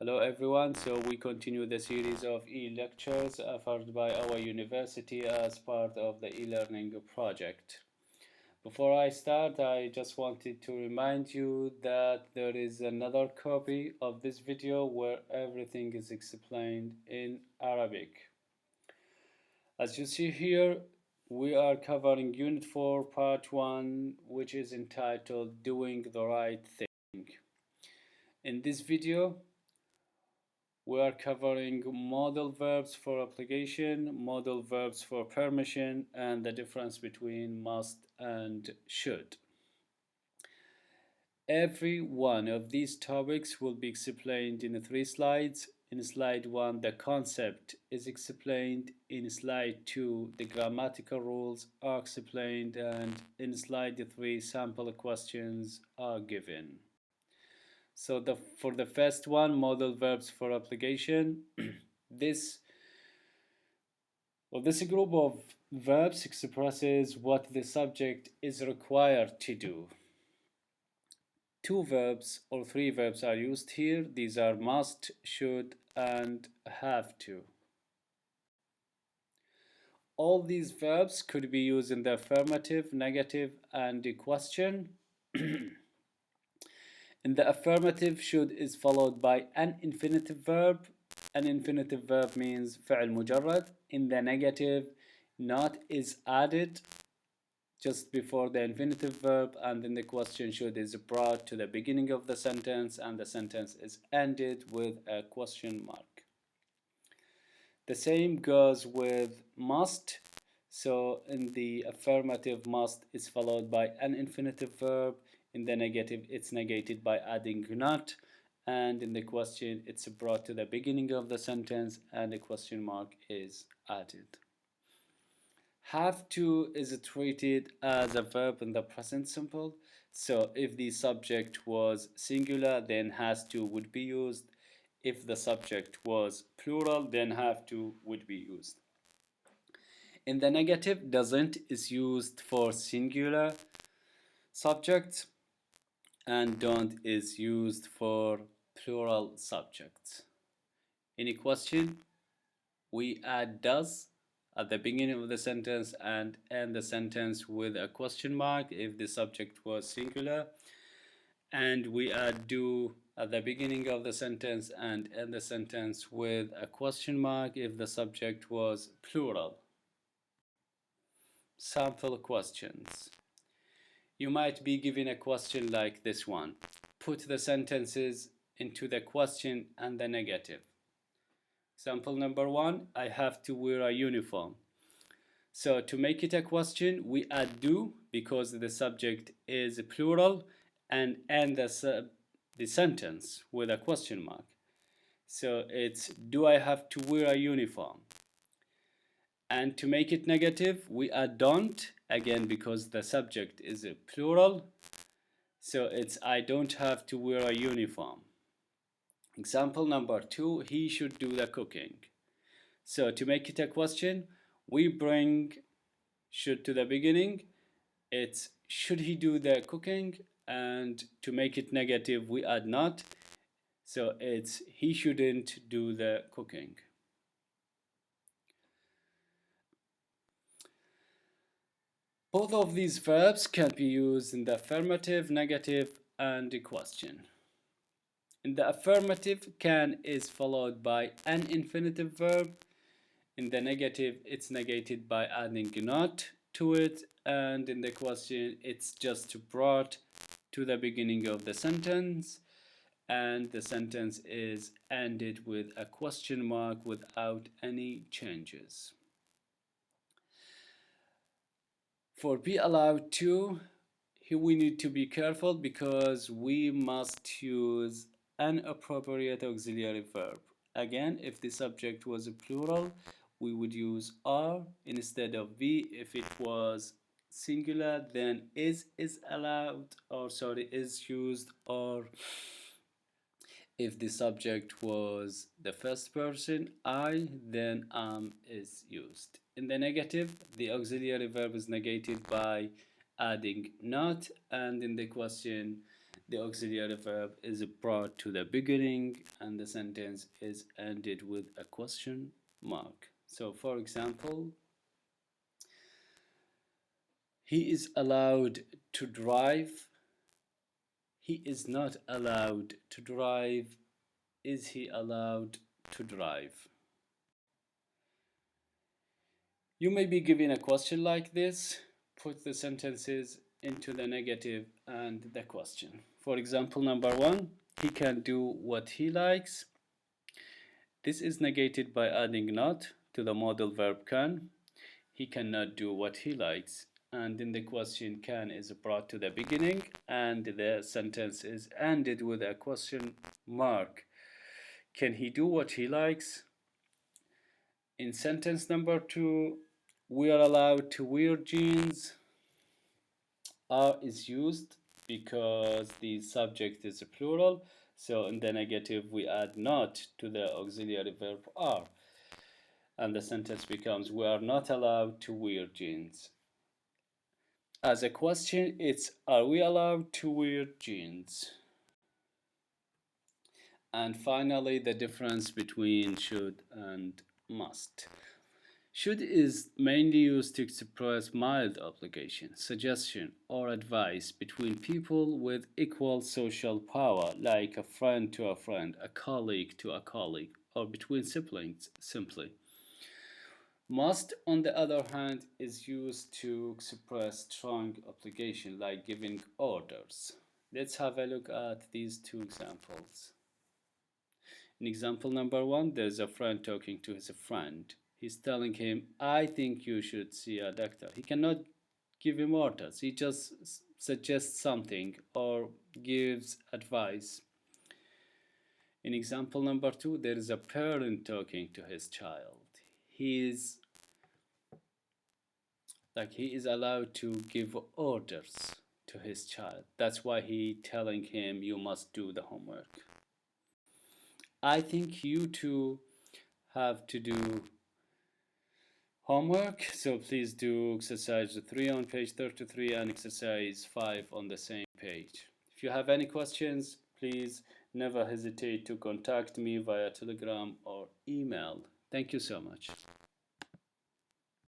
Hello everyone, so we continue the series of e-lectures offered by our university as part of the e-learning project. Before I start, I just wanted to remind you that there is another copy of this video where everything is explained in Arabic. As you see here, we are covering Unit 4, Part 1, which is entitled Doing the Right Thing. In this video, we are covering modal verbs for obligation, modal verbs for permission, and the difference between must and should. Every one of these topics will be explained in 3 slides. In slide 1, the concept is explained. In slide 2, the grammatical rules are explained. And in slide 3, sample questions are given. So for the first one, modal verbs for obligation, this group of verbs expresses what the subject is required to do. 2 verbs or 3 verbs are used here. These are must, should, and have to. All these verbs could be used in the affirmative, negative, and the question. In the affirmative, should is followed by an infinitive verb. An infinitive verb means فعل مجرد. In the negative, not is added just before the infinitive verb, and then the question should is brought to the beginning of the sentence, and the sentence is ended with a question mark. The same goes with must. So in the affirmative, must is followed by an infinitive verb. In the negative, it's negated by adding not, and in the question, it's brought to the beginning of the sentence and a question mark is added. Have to is treated as a verb in the present simple. So if the subject was singular, then has to would be used. If the subject was plural, then have to would be used. In the negative, doesn't is used for singular subjects, and don't is used for plural subjects. In a question, we add does at the beginning of the sentence and end the sentence with a question mark if the subject was singular, and we add do at the beginning of the sentence and end the sentence with a question mark if the subject was plural. Sample questions. You might be given a question like this one. Put the sentences into the question and the negative. Example number 1, I have to wear a uniform. So to make it a question, we add do because the subject is plural and end the sentence with a question mark. So it's do I have to wear a uniform? And to make it negative, we add don't, again because the subject is a plural. So it's I don't have to wear a uniform. Example number 2, he should do the cooking. So to make it a question, we bring should to the beginning. It's should he do the cooking? And to make it negative, we add not. So it's he shouldn't do the cooking. Both of these verbs can be used in the affirmative, negative, and the question. In the affirmative, can is followed by an infinitive verb. In the negative, it's negated by adding not to it, and in the question, it's just brought to the beginning of the sentence, and the sentence is ended with a question mark without any changes. For be allowed to, here we need to be careful because we must use an appropriate auxiliary verb. Again, if the subject was a plural, we would use are instead of be. If it was singular, then is allowed, or sorry, is used, or if the subject was the first person, I, then am is used. In the negative, the auxiliary verb is negated by adding not, and in the question, the auxiliary verb is brought to the beginning and the sentence is ended with a question mark. So, for example, he is allowed to drive. He is not allowed to drive. Is he allowed to drive? You may be given a question like this. Put the sentences into the negative and the question. For example, number one, he can do what he likes. This is negated by adding not to the modal verb can. He cannot do what he likes. And in the question, can is brought to the beginning and the sentence is ended with a question mark. Can he do what he likes? In sentence number two, we are allowed to wear jeans. Are is used because the subject is a plural. So in the negative, we add not to the auxiliary verb are. And the sentence becomes, we are not allowed to wear jeans. As a question, it's, are we allowed to wear jeans? And finally, the difference between should and must. Should is mainly used to express mild obligation, suggestion, or advice between people with equal social power, like a friend to a friend, a colleague to a colleague, or between siblings simply. Must, on the other hand, is used to express strong obligation, like giving orders. Let's have a look at these two examples. In example number one, there's a friend talking to his friend. He's telling him, I think you should see a doctor. He cannot give him orders. He just suggests something or gives advice. In example number two, there is a parent talking to his child. He is allowed to give orders to his child. That's why he telling him, you must do the homework. I think you two have to do homework, so please do exercise 3 on page 33 and exercise 5 on the same page. If you have any questions, please never hesitate to contact me via Telegram or email. Thank you so much.